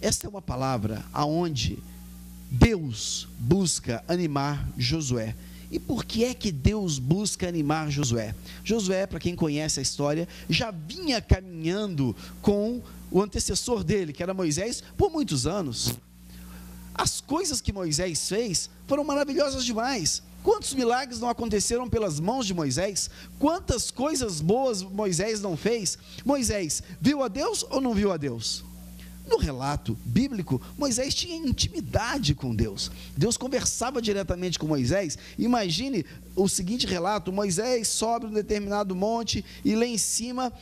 esta é uma palavra aonde Deus busca animar Josué. E por que é que Deus busca animar Josué? Josué, para quem conhece a história, já vinha caminhando com o antecessor dele, que era Moisés, por muitos anos. As coisas que Moisés fez foram maravilhosas demais. Quantos milagres não aconteceram pelas mãos de Moisés? Quantas coisas boas Moisés não fez? Moisés viu a Deus ou não viu a Deus? No relato bíblico, Moisés tinha intimidade com Deus. Deus conversava diretamente com Moisés. Imagine o seguinte relato: Moisés sobe um determinado monte e lá em cima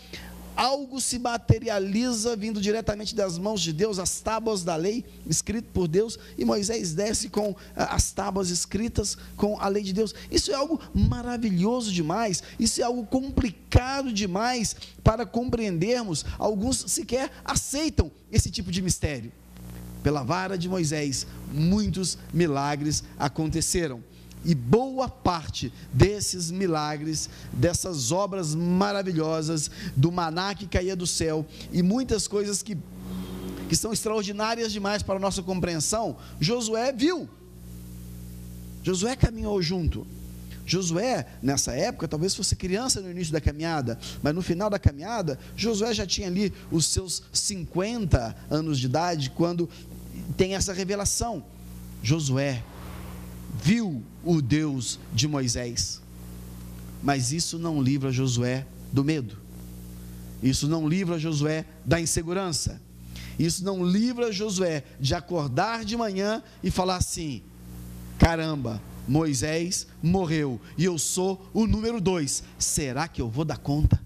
algo se materializa vindo diretamente das mãos de Deus, as tábuas da lei, escrito por Deus, e Moisés desce com as tábuas escritas com a lei de Deus. Isso é algo maravilhoso demais, isso é algo complicado demais para compreendermos. Alguns sequer aceitam esse tipo de mistério. Pela vara de Moisés, muitos milagres aconteceram. E boa parte desses milagres, dessas obras maravilhosas, do maná que caía do céu, e muitas coisas que são extraordinárias demais para a nossa compreensão, Josué viu. Josué caminhou junto. Josué, nessa época, talvez fosse criança no início da caminhada, mas no final da caminhada, Josué já tinha ali os seus 50 anos de idade, quando tem essa revelação. Josué viu o Deus de Moisés, mas isso não livra Josué do medo, isso não livra Josué da insegurança, isso não livra Josué de acordar de manhã e falar assim: caramba, Moisés morreu e eu sou o número 2, será que eu vou dar conta?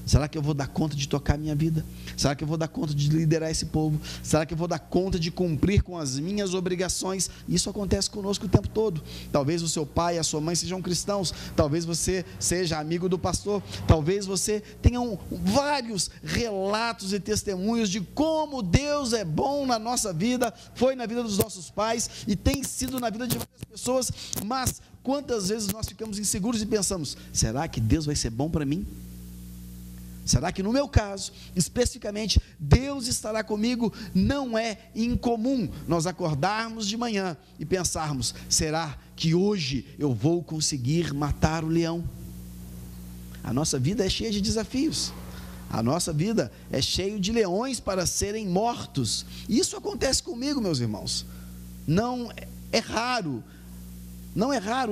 Será que eu vou dar conta de tocar a minha vida? Será que eu vou dar conta de liderar esse povo? Será que eu vou dar conta de cumprir com as minhas obrigações? Isso acontece conosco o tempo todo. Talvez o seu pai e a sua mãe sejam cristãos, talvez você seja amigo do pastor, talvez você tenha vários relatos e testemunhos de como Deus é bom na nossa vida, foi na vida dos nossos pais e tem sido na vida de várias pessoas, mas quantas vezes nós ficamos inseguros e pensamos: será que Deus vai ser bom para mim? Será que no meu caso, especificamente, Deus estará comigo? Não é incomum nós acordarmos de manhã e pensarmos: será que hoje eu vou conseguir matar o leão? A nossa vida é cheia de desafios, a nossa vida é cheia de leões para serem mortos. Isso acontece comigo, meus irmãos. Não é raro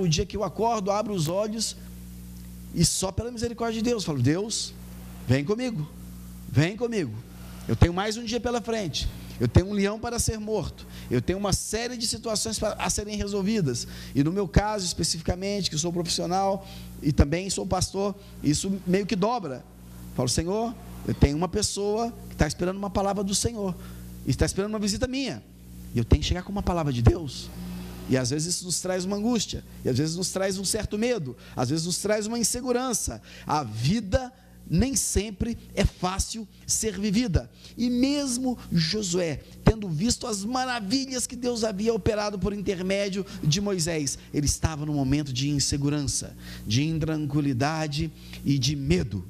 o dia que eu acordo, abro os olhos e só pela misericórdia de Deus falo: Deus, vem comigo, eu tenho mais um dia pela frente, eu tenho um leão para ser morto, eu tenho uma série de situações a serem resolvidas, e no meu caso especificamente, que sou profissional e também sou pastor, isso meio que dobra. Falo: Senhor, eu tenho uma pessoa que está esperando uma palavra do Senhor, está esperando uma visita minha, e eu tenho que chegar com uma palavra de Deus. E às vezes isso nos traz uma angústia, e às vezes nos traz um certo medo, às vezes nos traz uma insegurança. A vida nem sempre é fácil ser vivida, e mesmo Josué, tendo visto as maravilhas que Deus havia operado por intermédio de Moisés, ele estava num momento de insegurança, de intranquilidade e de medo.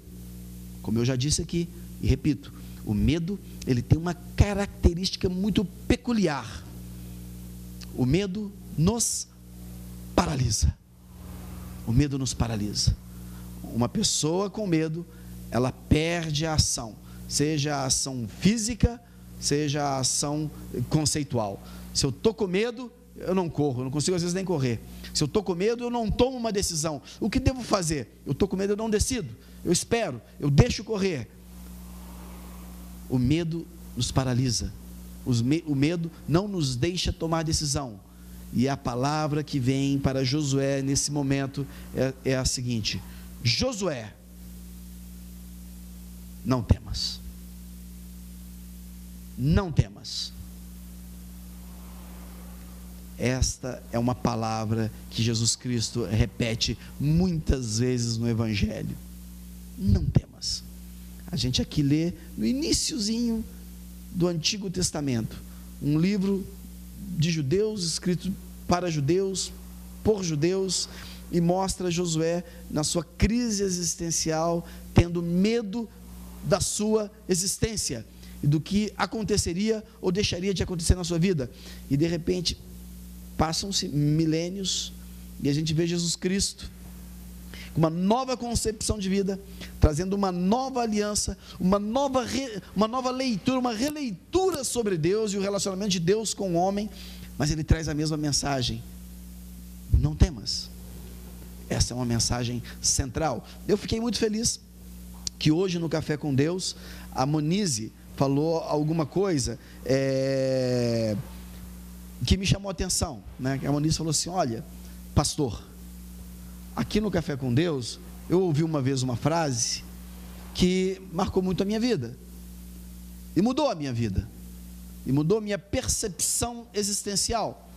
Como eu já disse aqui, e repito, o medo, ele tem uma característica muito peculiar. O medo nos paralisa. O medo nos paralisa. Uma pessoa com medo, ela perde a ação, seja a ação física, seja a ação conceitual. Se eu estou com medo, eu não corro, eu não consigo às vezes nem correr. Se eu estou com medo, eu não tomo uma decisão. O que devo fazer? Eu estou com medo, eu não decido, eu espero, eu deixo correr. O medo nos paralisa, o medo não nos deixa tomar decisão. E a palavra que vem para Josué nesse momento é a seguinte: Josué, não temas, não temas. Esta é uma palavra que Jesus Cristo repete muitas vezes no Evangelho. Não temas. A gente aqui lê no iniciozinho do Antigo Testamento, um livro de judeus, escrito para judeus, por judeus, e mostra Josué na sua crise existencial, tendo medo da sua existência. e do que aconteceria ou deixaria de acontecer na sua vida. E de repente, passam-se milênios e a gente vê Jesus Cristo com uma nova concepção de vida, trazendo uma nova aliança, uma nova leitura, uma releitura sobre Deus e o relacionamento de Deus com o homem, mas ele traz a mesma mensagem: não temas. Essa é uma mensagem central. Eu fiquei muito feliz que hoje no Café com Deus, a Monize falou alguma coisa que me chamou a atenção, né? A Monize falou assim: olha, pastor, aqui no Café com Deus, eu ouvi uma vez uma frase que marcou muito a minha vida, e mudou a minha vida, e mudou a minha percepção existencial.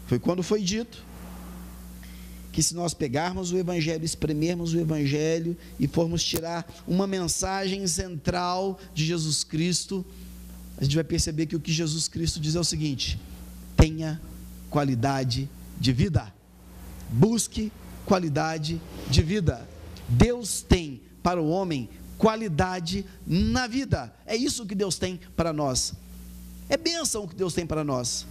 Foi quando foi dito que se nós pegarmos o Evangelho, espremermos o Evangelho e formos tirar uma mensagem central de Jesus Cristo, a gente vai perceber que o que Jesus Cristo diz é o seguinte: tenha qualidade de vida, busque qualidade de vida. Deus tem para o homem qualidade na vida, é isso que Deus tem para nós, é bênção que Deus tem para nós,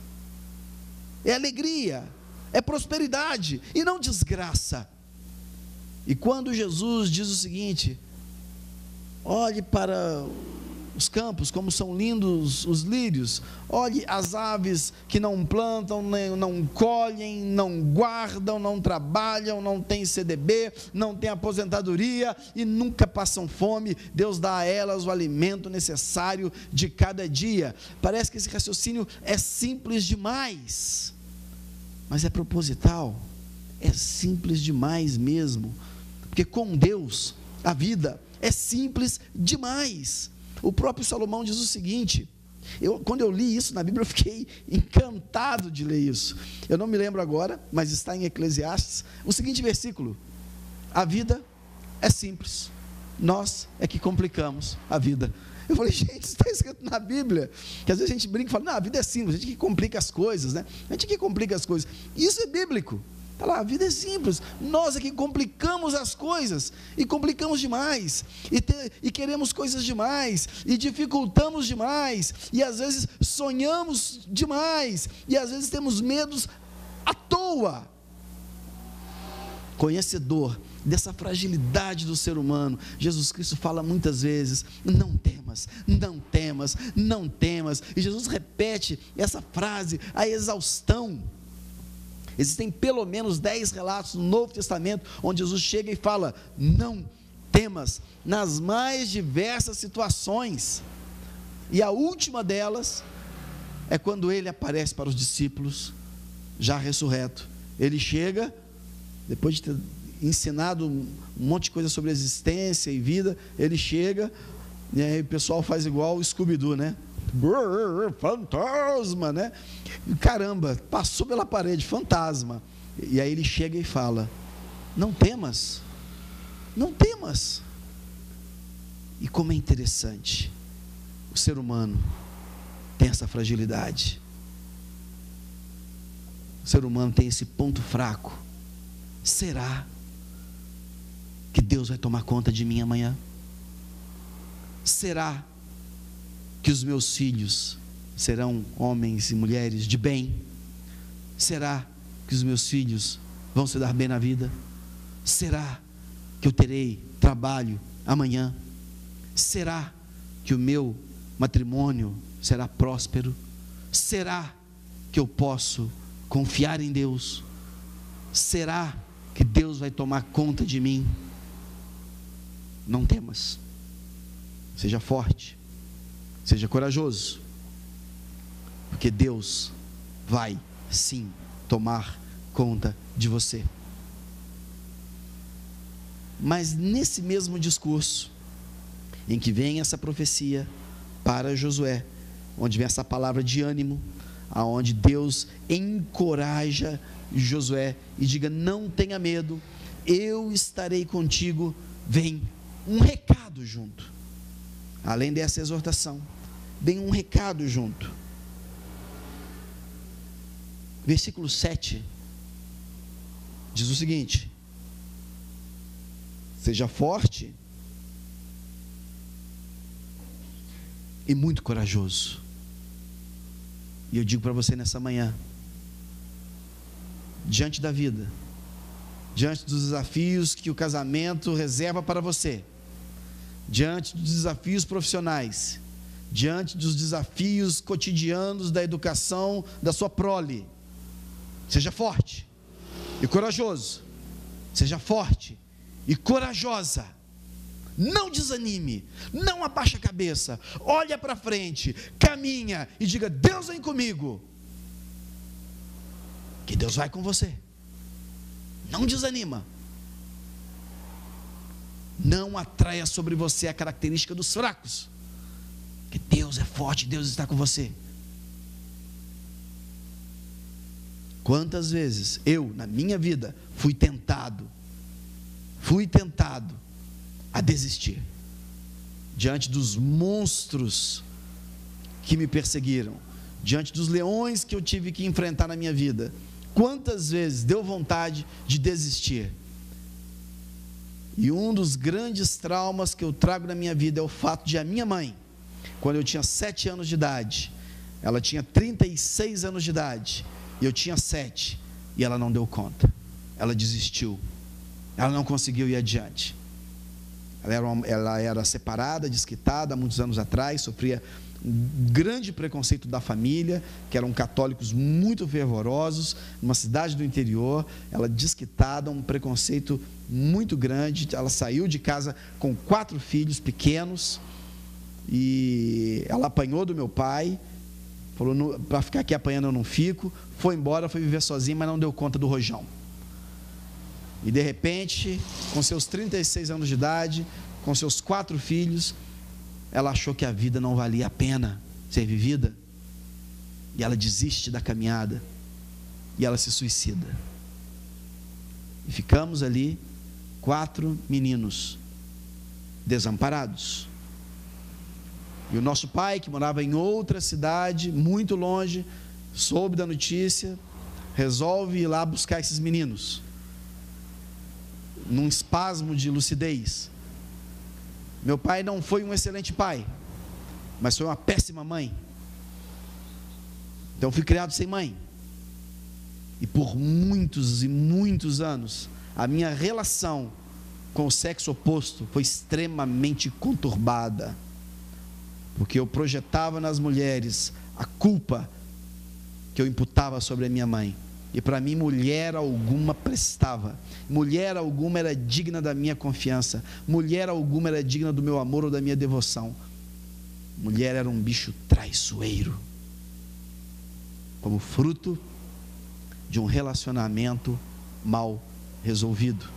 é alegria, é prosperidade e não desgraça. E quando Jesus diz o seguinte: olhe para os campos, como são lindos os lírios, olhe as aves que não plantam, não colhem, não guardam, não trabalham, não têm CDB, não têm aposentadoria e nunca passam fome, Deus dá a elas o alimento necessário de cada dia. Parece que esse raciocínio é simples demais, mas é proposital, é simples demais mesmo, porque com Deus a vida é simples demais. O próprio Salomão diz o seguinte, quando eu li isso na Bíblia, eu fiquei encantado de ler isso. Eu não me lembro agora, mas está em Eclesiastes, o seguinte versículo: a vida é simples, nós é que complicamos a vida. Eu falei: gente, isso está escrito na Bíblia, que às vezes a gente brinca e fala: não, a vida é simples, a gente que complica as coisas, né? A gente que complica as coisas. Isso é bíblico. Está lá, a vida é simples, nós é que complicamos as coisas, e complicamos demais, e queremos coisas demais, e dificultamos demais, e às vezes sonhamos demais, e às vezes temos medos à toa. Conhecedor dessa fragilidade do ser humano, Jesus Cristo fala muitas vezes: não temas, não temas, não temas, e Jesus repete essa frase à exaustão. Existem pelo menos 10 relatos no Novo Testamento, onde Jesus chega e fala: não temas, nas mais diversas situações, e a última delas, é quando ele aparece para os discípulos, já ressurreto. Ele chega, depois de ter ensinado um monte de coisa sobre existência e vida, ele chega, e aí o pessoal faz igual o Scooby-Doo, né? Fantasma, né? Caramba, passou pela parede, fantasma. E aí ele chega e fala: não temas, não temas. E como é interessante, o ser humano tem essa fragilidade, o ser humano tem esse ponto fraco. Será que Deus vai tomar conta de mim amanhã? Será que os meus filhos serão homens e mulheres de bem? Será que os meus filhos vão se dar bem na vida? Será que eu terei trabalho amanhã? Será que o meu matrimônio será próspero? Será que eu posso confiar em Deus? Será que Deus vai tomar conta de mim? Não temas, seja forte, seja corajoso, porque Deus vai sim tomar conta de você. Mas nesse mesmo discurso, em que vem essa profecia para Josué, onde vem essa palavra de ânimo, aonde Deus encoraja Josué e diga: não tenha medo, eu estarei contigo, vem um recado junto. Além dessa exortação, vem um recado junto. Versículo 7 diz o seguinte: seja forte e muito corajoso. E eu digo para você nessa manhã, diante da vida, diante dos desafios que o casamento reserva para você, diante dos desafios profissionais, diante dos desafios cotidianos da educação da sua prole, seja forte e corajoso, seja forte e corajosa, não desanime, não abaixe a cabeça, olha para frente, caminha e diga: Deus vem comigo, que Deus vai com você. Não desanima, não atraia sobre você a característica dos fracos, que Deus é forte, Deus está com você. Quantas vezes eu, na minha vida, fui tentado a desistir, diante dos monstros que me perseguiram, diante dos leões que eu tive que enfrentar na minha vida. Quantas vezes deu vontade de desistir? E um dos grandes traumas que eu trago na minha vida é o fato de a minha mãe, quando eu tinha 7 anos de idade, ela tinha 36 anos de idade, e eu tinha 7, e ela não deu conta, ela desistiu, ela não conseguiu ir adiante. Ela era separada, desquitada há muitos anos atrás, sofria um grande preconceito da família, que eram católicos muito fervorosos, numa cidade do interior. Ela desquitada, um preconceito muito grande. Ela saiu de casa com 4 filhos pequenos, e ela apanhou do meu pai, falou: para ficar aqui apanhando eu não fico. Foi embora, foi viver sozinha, mas não deu conta do rojão. E de repente, com seus 36 anos de idade, com seus 4 filhos, ela achou que a vida não valia a pena ser vivida, e ela desiste da caminhada, e ela se suicida. E ficamos ali, 4 meninos desamparados. E o nosso pai, que morava em outra cidade, muito longe, soube da notícia, resolve ir lá buscar esses meninos, num espasmo de lucidez. Meu pai não foi um excelente pai, mas foi uma péssima mãe. Então fui criado sem mãe, e por muitos e muitos anos a minha relação com o sexo oposto foi extremamente conturbada, porque eu projetava nas mulheres a culpa que eu imputava sobre a minha mãe. E para mim, mulher alguma prestava, mulher alguma era digna da minha confiança, mulher alguma era digna do meu amor ou da minha devoção. Mulher era um bicho traiçoeiro, como fruto de um relacionamento mal resolvido.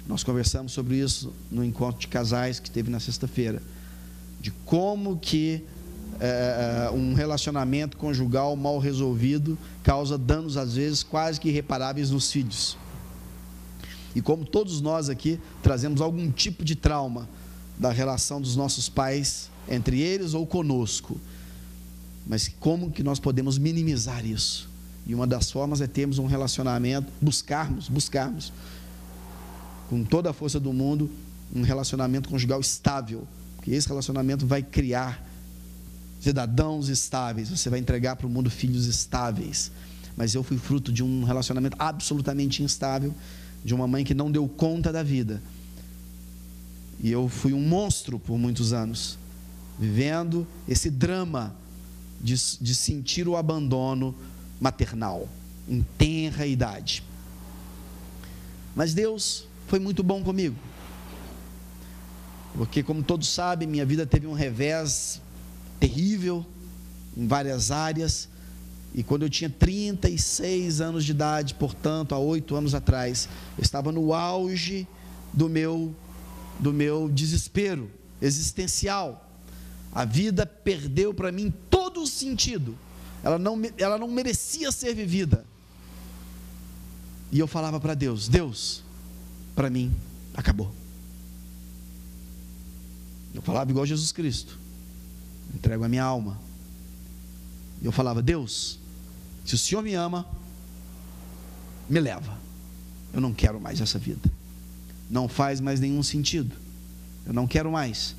Nós conversamos sobre isso no encontro de casais que teve na sexta-feira, de como que um relacionamento conjugal mal resolvido causa danos, às vezes, quase que irreparáveis nos filhos. E como todos nós aqui trazemos algum tipo de trauma da relação dos nossos pais, entre eles ou conosco, mas como que nós podemos minimizar isso? E uma das formas é termos um relacionamento, buscarmos com toda a força do mundo um relacionamento conjugal estável, porque esse relacionamento vai criar cidadãos estáveis, você vai entregar para o mundo filhos estáveis. Mas eu fui fruto de um relacionamento absolutamente instável, de uma mãe que não deu conta da vida, e eu fui um monstro por muitos anos, vivendo esse drama de sentir o abandono maternal em tenra idade. Mas Deus foi muito bom comigo, porque, como todos sabem, minha vida teve um revés terrível em várias áreas. E quando eu tinha 36 anos de idade, portanto, há 8 anos atrás, eu estava no auge do meu desespero existencial. A vida perdeu para mim todo o sentido, ela não merecia ser vivida. E eu falava para Deus: Deus, para mim acabou. Eu falava igual Jesus Cristo: entrego a minha alma. E eu falava: Deus, se o Senhor me ama, me leva, eu não quero mais essa vida, não faz mais nenhum sentido, eu não quero mais.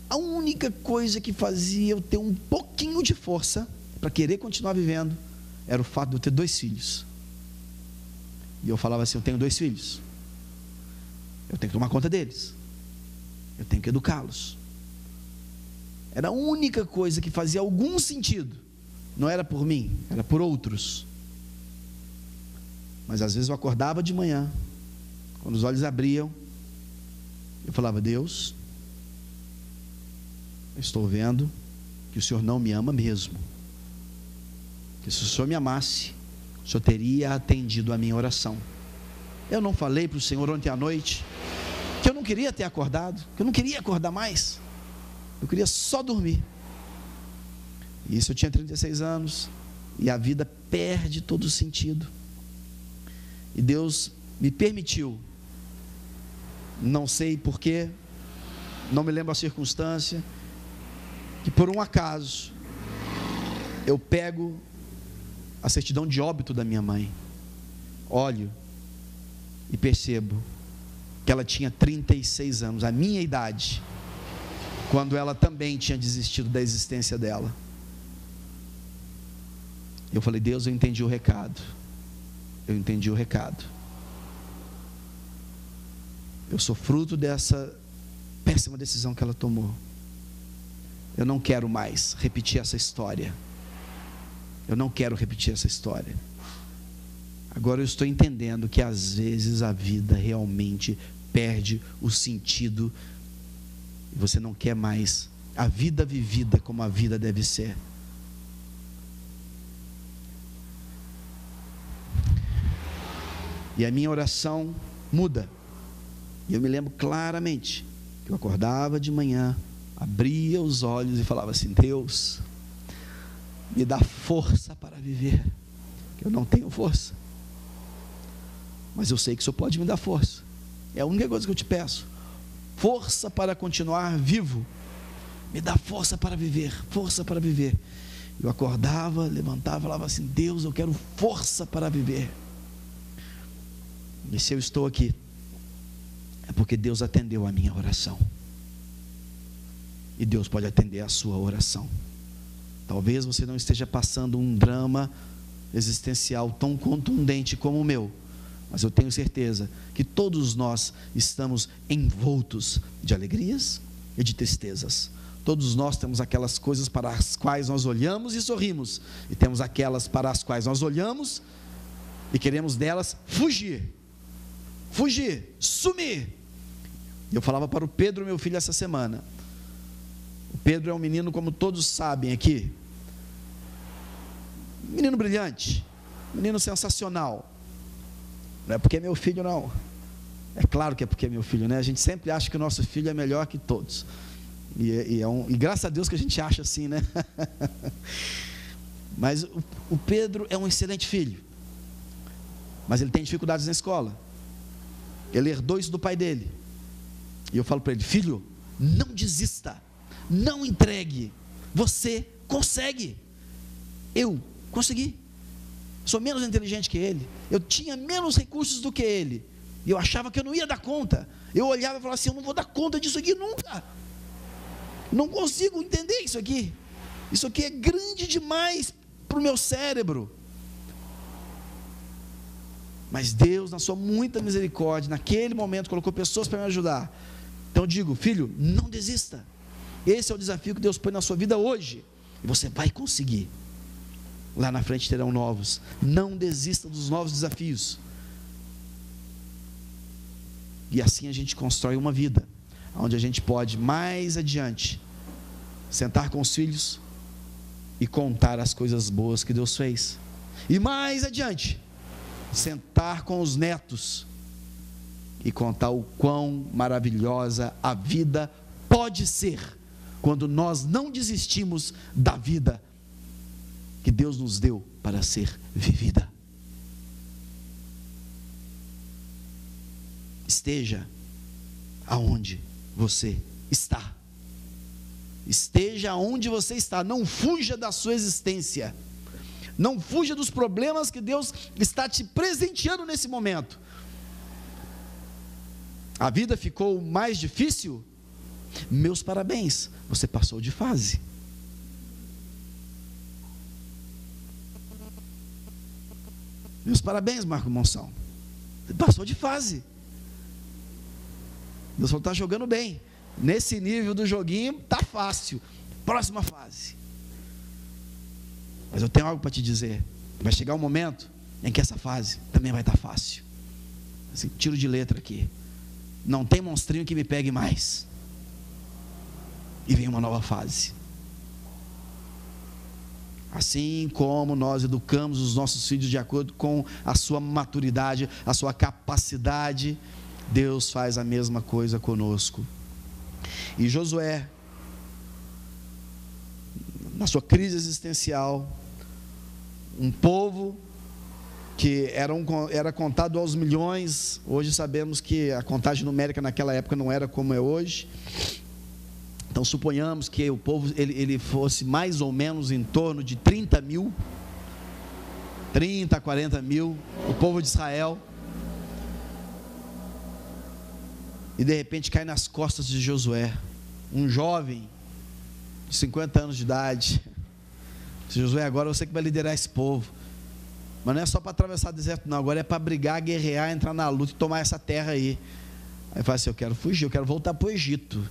a única coisa que fazia eu ter um pouquinho de força para querer continuar vivendo era o fato de eu ter 2 filhos. E eu falava assim: eu tenho 2 filhos, eu tenho que tomar conta deles, eu tenho que educá-los. Era a única coisa que fazia algum sentido. Não era por mim, era por outros. Mas às vezes eu acordava de manhã, quando os olhos abriam, eu falava: Deus, eu estou vendo que o Senhor não me ama mesmo, que se o Senhor me amasse, o Senhor teria atendido a minha oração. Eu não falei para o Senhor ontem à noite que eu não queria ter acordado, que eu não queria acordar mais, eu queria só dormir. E isso eu tinha 36 anos, e a vida perde todo o sentido. E Deus me permitiu, não sei porquê, não me lembro a circunstância, que por um acaso eu pego a certidão de óbito da minha mãe, olho e percebo que ela tinha 36 anos, a minha idade, quando ela também tinha desistido da existência dela. Eu falei: Deus, eu entendi o recado, eu entendi o recado, eu sou fruto dessa péssima decisão que ela tomou. Eu não quero mais repetir essa história, eu não quero repetir essa história. Agora eu estou entendendo que às vezes a vida realmente perde o sentido, e você não quer mais a vida vivida como a vida deve ser. E a minha oração muda. E eu me lembro claramente que eu acordava de manhã, abria os olhos e falava assim: Deus, me dá força para viver. Eu não tenho força, mas eu sei que o Senhor pode me dar força. É a única coisa que eu te peço: força para continuar vivo. Me dá força para viver, força para viver. Eu acordava, levantava, falava assim: Deus, eu quero força para viver. E se eu estou aqui, é porque Deus atendeu a minha oração, e Deus pode atender a sua oração. Talvez você não esteja passando um drama existencial tão contundente como o meu, mas eu tenho certeza que todos nós estamos envoltos de alegrias e de tristezas. Todos nós temos aquelas coisas para as quais nós olhamos e sorrimos, e temos aquelas para as quais nós olhamos e queremos delas fugir, sumir. Eu falava para o Pedro, meu filho, essa semana. O Pedro é um menino, como todos sabem aqui, menino brilhante, menino sensacional. Não é porque é meu filho, não. É claro que é porque é meu filho, né? A gente sempre acha que o nosso filho é melhor que todos, e graças a Deus que a gente acha assim, né? Mas o Pedro é um excelente filho, mas ele tem dificuldades na escola. Ele herdou isso do pai dele. E eu falo para ele: filho, não desista, não entregue, você consegue. Eu consegui, sou menos inteligente que ele, eu tinha menos recursos do que ele, e eu achava que eu não ia dar conta. Eu olhava e falava assim: eu não vou dar conta disso aqui nunca, não consigo entender isso aqui é grande demais para o meu cérebro. Mas Deus, na sua muita misericórdia, naquele momento colocou pessoas para me ajudar. Então eu digo: filho, não desista. Esse é o desafio que Deus põe na sua vida hoje, e você vai conseguir. Lá na frente terão novos. Não desista dos novos desafios. E assim a gente constrói uma vida onde a gente pode mais adiante sentar com os filhos e contar as coisas boas que Deus fez, e mais adiante sentar com os netos e contar o quão maravilhosa a vida pode ser quando nós não desistimos da vida que Deus nos deu para ser vivida. Esteja aonde você está, esteja onde você está, não fuja da sua existência, não fuja dos problemas que Deus está te presenteando nesse momento. A vida ficou mais difícil? Meus parabéns, você passou de fase. Meus parabéns, Marco Monção. Você passou de fase. Deus falou, está jogando bem. Nesse nível do joguinho, está fácil. Próxima fase. Mas eu tenho algo para te dizer. Vai chegar um momento em que essa fase também vai estar fácil. Assim, tiro de letra aqui. Não tem monstrinho que me pegue mais. E vem uma nova fase. Assim como nós educamos os nossos filhos de acordo com a sua maturidade, a sua capacidade, Deus faz a mesma coisa conosco. E Josué, na sua crise existencial, um povo que era contado aos milhões, hoje sabemos que a contagem numérica naquela época não era como é hoje. Então suponhamos que o povo ele fosse mais ou menos em torno de 30 a 40 mil, o povo de Israel. E de repente cai nas costas de Josué, um jovem de 50 anos de idade. Josué, agora você que vai liderar esse povo. Mas não é só para atravessar o deserto não, agora é para brigar, guerrear, entrar na luta e tomar essa terra aí. Aí fala assim, eu quero fugir, eu quero voltar para o Egito,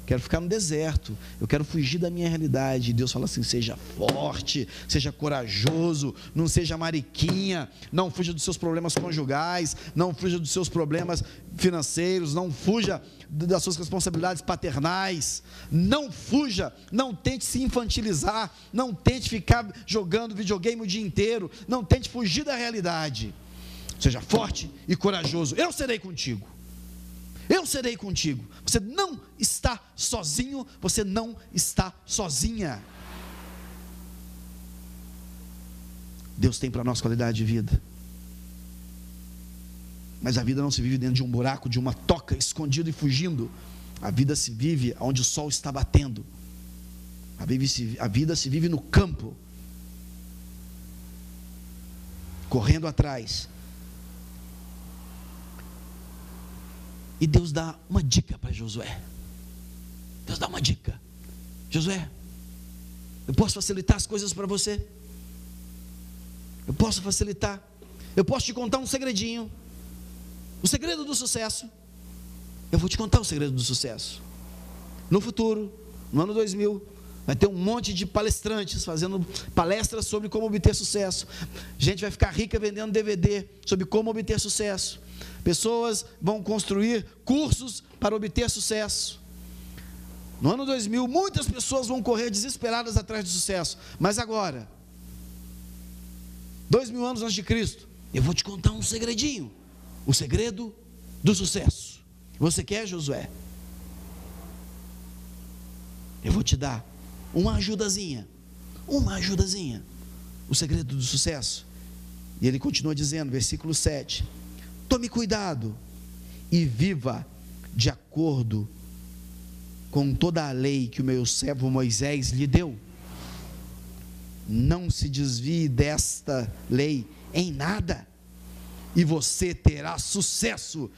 quero ficar no deserto, eu quero fugir da minha realidade. E Deus fala assim, seja forte, seja corajoso, não seja mariquinha, não fuja dos seus problemas conjugais, não fuja dos seus problemas financeiros, não fuja das suas responsabilidades paternais, não fuja, não tente se infantilizar, não tente ficar jogando videogame o dia inteiro, não tente fugir da realidade. Seja forte e corajoso, eu serei contigo. Eu serei contigo. Você não está sozinho, você não está sozinha. Deus tem para nós qualidade de vida. Mas a vida não se vive dentro de um buraco, de uma toca, escondido e fugindo. A vida se vive onde o sol está batendo. A vida se vive no campo, correndo atrás. E Deus dá uma dica para Josué. Deus dá uma dica. Josué, eu posso facilitar as coisas para você. Eu posso facilitar. Eu posso te contar um segredinho. O segredo do sucesso. Eu vou te contar o segredo do sucesso. No futuro, no ano 2000, vai ter um monte de palestrantes fazendo palestras sobre como obter sucesso. Gente vai ficar rica vendendo DVD sobre como obter sucesso. Pessoas vão construir cursos para obter sucesso. No ano 2000, muitas pessoas vão correr desesperadas atrás do sucesso. Mas agora, 2000 anos antes de Cristo, eu vou te contar um segredinho. O segredo do sucesso. Você quer, Josué? Eu vou te dar uma ajudazinha. O segredo do sucesso. E ele continua dizendo, versículo 7. Tome cuidado e viva de acordo com toda a lei que o meu servo Moisés lhe deu. Não se desvie desta lei em nada, e você terá sucesso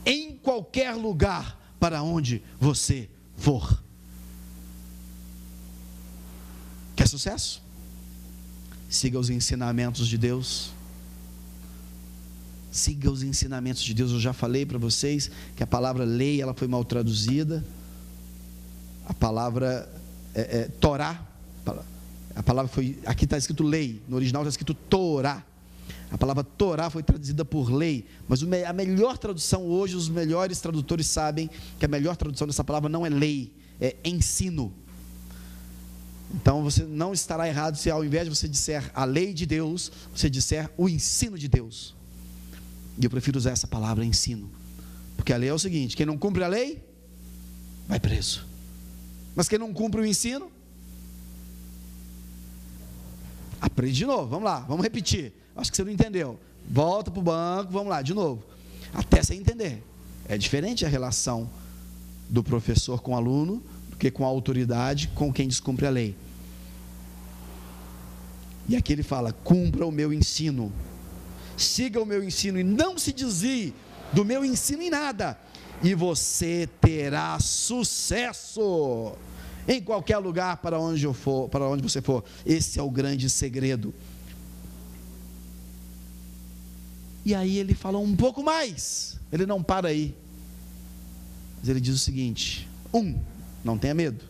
em qualquer lugar para onde você for. Quer sucesso? Siga os ensinamentos de Deus. Siga os ensinamentos de Deus. Eu já falei para vocês que a palavra lei, ela foi mal traduzida. A palavra Torá, a palavra foi, aqui está escrito lei, no original está escrito Torá. A palavra Torá foi traduzida por lei, mas a melhor tradução hoje, os melhores tradutores sabem que a melhor tradução dessa palavra não é lei, é ensino. Então você não estará errado se ao invés de você disser a lei de Deus, você disser o ensino de Deus. E eu prefiro usar essa palavra ensino, porque a lei é o seguinte: quem não cumpre a lei, vai preso. Mas quem não cumpre o ensino, aprende de novo. Vamos lá, vamos repetir. Acho que você não entendeu. Volta para o banco, vamos lá, de novo. Até você entender. É diferente a relação do professor com o aluno do que com a autoridade, com quem descumpre a lei. E aqui ele fala: cumpra o meu ensino, siga o meu ensino e não se desvie do meu ensino em nada. e você terá sucesso em qualquer lugar para onde você for. Esse é o grande segredo. E aí ele fala um pouco mais, ele não para aí, mas ele diz o seguinte: 1, não tenha medo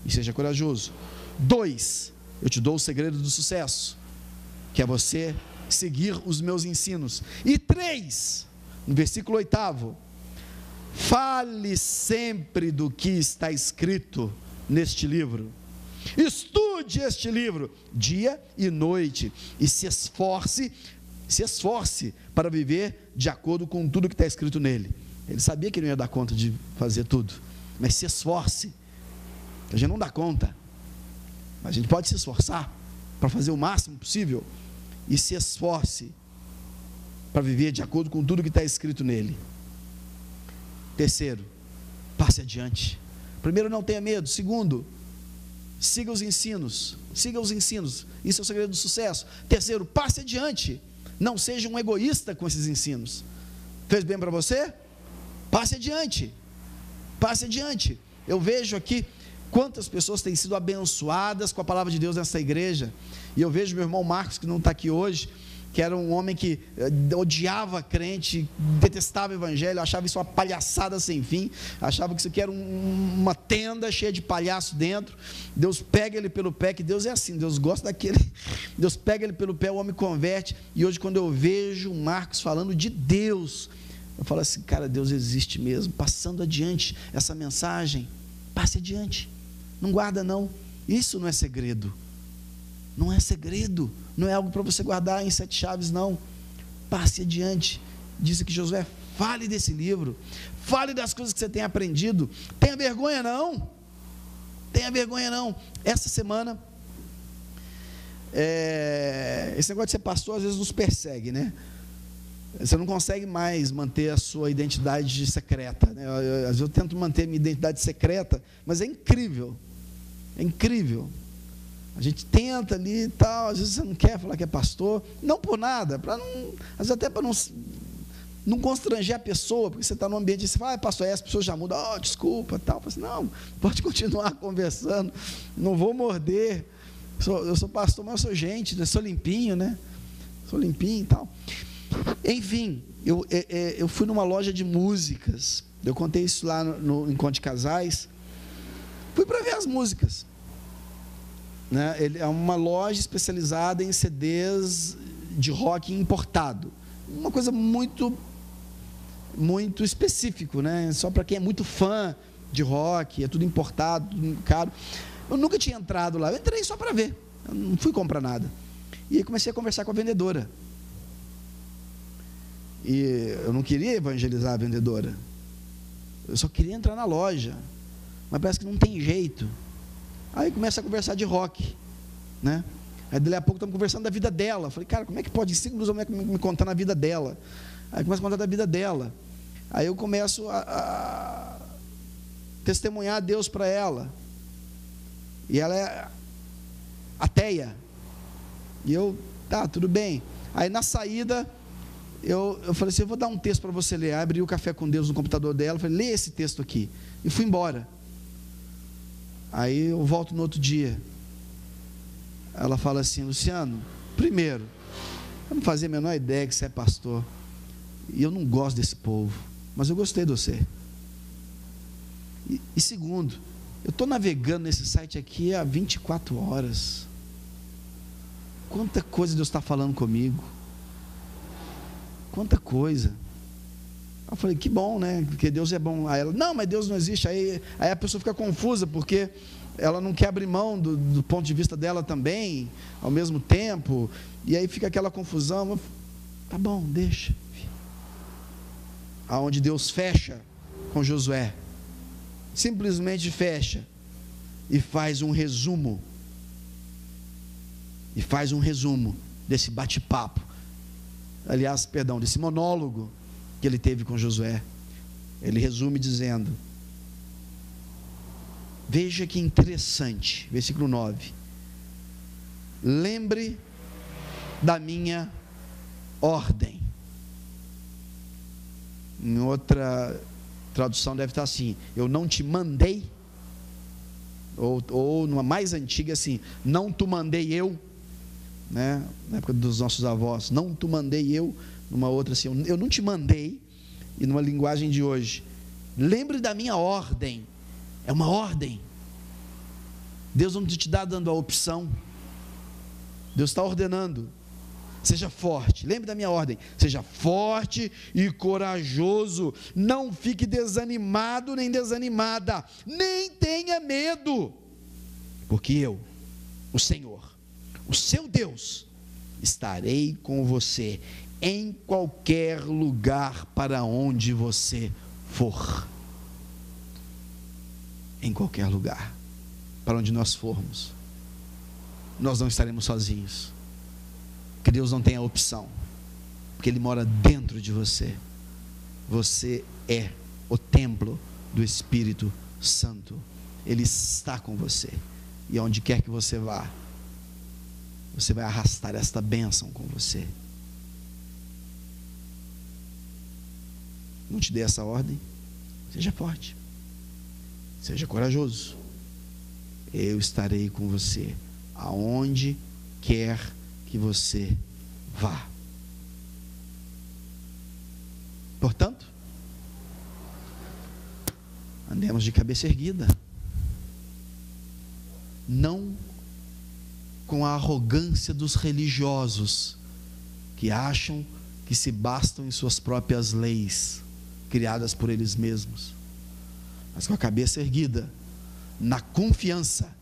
e seja corajoso. 2, eu te dou o segredo do sucesso, que é você seguir os meus ensinos. E 3, no versículo 8, fale sempre do que está escrito neste livro. Estude este livro dia e noite e se esforce para viver de acordo com tudo que está escrito nele. Ele sabia que não ia dar conta de fazer tudo, mas se esforce. A gente não dá conta, mas a gente pode se esforçar para fazer o máximo possível, e se esforce para viver de acordo com tudo que está escrito nele. 3, passe adiante. 1, não tenha medo. 2, siga os ensinos. Isso é o segredo do sucesso. 3, passe adiante. Não seja um egoísta com esses ensinos. Fez bem para você? Passe adiante. Eu vejo aqui quantas pessoas têm sido abençoadas com a palavra de Deus nessa igreja. E eu vejo meu irmão Marcos, que não está aqui hoje, que era um homem que odiava crente, detestava o evangelho, achava isso uma palhaçada sem fim, achava que isso aqui era uma tenda cheia de palhaço dentro. Deus pega ele pelo pé, que Deus é assim, Deus gosta daquele, Deus pega ele pelo pé, o homem converte. E hoje, quando eu vejo o Marcos falando de Deus, eu falo assim: cara, Deus existe mesmo. Passando adiante essa mensagem, passe adiante, não guarda não, isso não é segredo. Não é segredo, não é algo para você guardar em 7 chaves, não. Passe adiante. Diz que Josué: fale desse livro, fale das coisas que você tem aprendido. Tenha vergonha não. Essa semana, esse negócio de ser pastor às vezes nos persegue, né? Você não consegue mais manter a sua identidade secreta, né? Às vezes eu tento manter a minha identidade secreta, mas é incrível. A gente tenta ali e tal, às vezes você não quer falar que é pastor, não por nada, às vezes até para não constranger a pessoa, porque você está num ambiente e você fala: pastor, as pessoas já mudam, desculpa, tal. Eu falo assim: não, pode continuar conversando, não vou morder, eu sou pastor, mas eu sou gente, né? Sou limpinho, né? Sou limpinho e tal. Enfim, eu fui numa loja de músicas, eu contei isso lá no Encontro de Casais, fui para ver as músicas. Ele é uma loja especializada em CDs de rock importado, uma coisa muito específico, né? Só para quem é muito fã de rock, é tudo importado, tudo caro. Eu nunca tinha entrado lá, eu entrei só para ver, eu não fui comprar nada. E aí comecei a conversar com a vendedora, e eu não queria evangelizar a vendedora, eu só queria entrar na loja, mas parece que não tem jeito. Aí começa a conversar de rock, né? Aí dali a pouco estamos conversando da vida dela. Falei: cara, como é que pode em 5 minutos me contar na vida dela? Aí começa a contar da vida dela. Aí eu começo a testemunhar a Deus para ela. E ela é ateia. E eu, tá, tudo bem. Aí na saída, eu falei assim: eu vou dar um texto para você ler. Aí abri o Café com Deus no computador dela, falei: lê esse texto aqui. E fui embora. Aí eu volto no outro dia, ela fala assim: Luciano, primeiro, eu não fazia a menor ideia que você é pastor, e eu não gosto desse povo, mas eu gostei de você. E segundo, eu estou navegando nesse site aqui há 24 horas, quanta coisa Deus está falando comigo, quanta coisa. Eu falei: que bom, né? Porque Deus é bom. Aí ela: não, mas Deus não existe. Aí a pessoa fica confusa, porque ela não quer abrir mão do ponto de vista dela também, ao mesmo tempo, e aí fica aquela confusão. Tá bom, deixa. Aonde Deus fecha com Josué, simplesmente fecha e faz um resumo, desse bate-papo, desse monólogo que ele teve com Josué. Ele resume dizendo: veja que interessante, versículo 9: lembre da minha ordem. Em outra tradução deve estar assim: eu não te mandei, ou numa mais antiga assim, não tu mandei eu, né? Na época dos nossos avós, não tu mandei eu. Numa outra assim, eu não te mandei. E numa linguagem de hoje, lembre da minha ordem. É uma ordem. Deus não te dá dando a opção, Deus está ordenando: seja forte, lembre da minha ordem, seja forte e corajoso, não fique desanimado nem desanimada, nem tenha medo, porque eu, o Senhor, o seu Deus, estarei com você em qualquer lugar para onde você for. Em qualquer lugar para onde nós formos, nós não estaremos sozinhos, porque Deus não tem a opção, porque Ele mora dentro de você. Você é o templo do Espírito Santo. Ele está com você, e aonde quer que você vá, você vai arrastar esta bênção com você. Não te dei essa ordem? Seja forte, seja corajoso, eu estarei com você aonde quer que você vá. Portanto, andemos de cabeça erguida, não com a arrogância dos religiosos que acham que se bastam em suas próprias leis criadas por eles mesmos, mas com a cabeça erguida, na confiança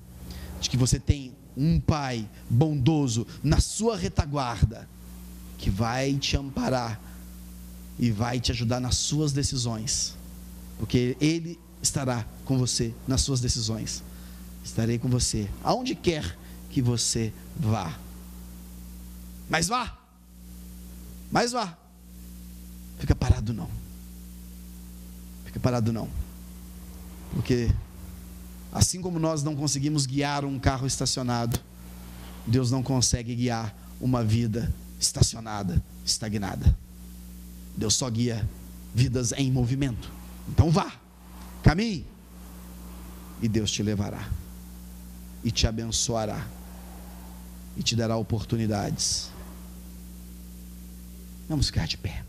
de que você tem um Pai bondoso na sua retaguarda, que vai te amparar e vai te ajudar nas suas decisões, porque Ele estará com você nas suas decisões. Estarei com você aonde quer que você vá. Mas vá, fica parado não, porque assim como nós não conseguimos guiar um carro estacionado, Deus não consegue guiar uma vida estacionada, estagnada. Deus só guia vidas em movimento. Então vá, caminhe, e Deus te levará, e te abençoará, e te dará oportunidades. Vamos ficar de pé.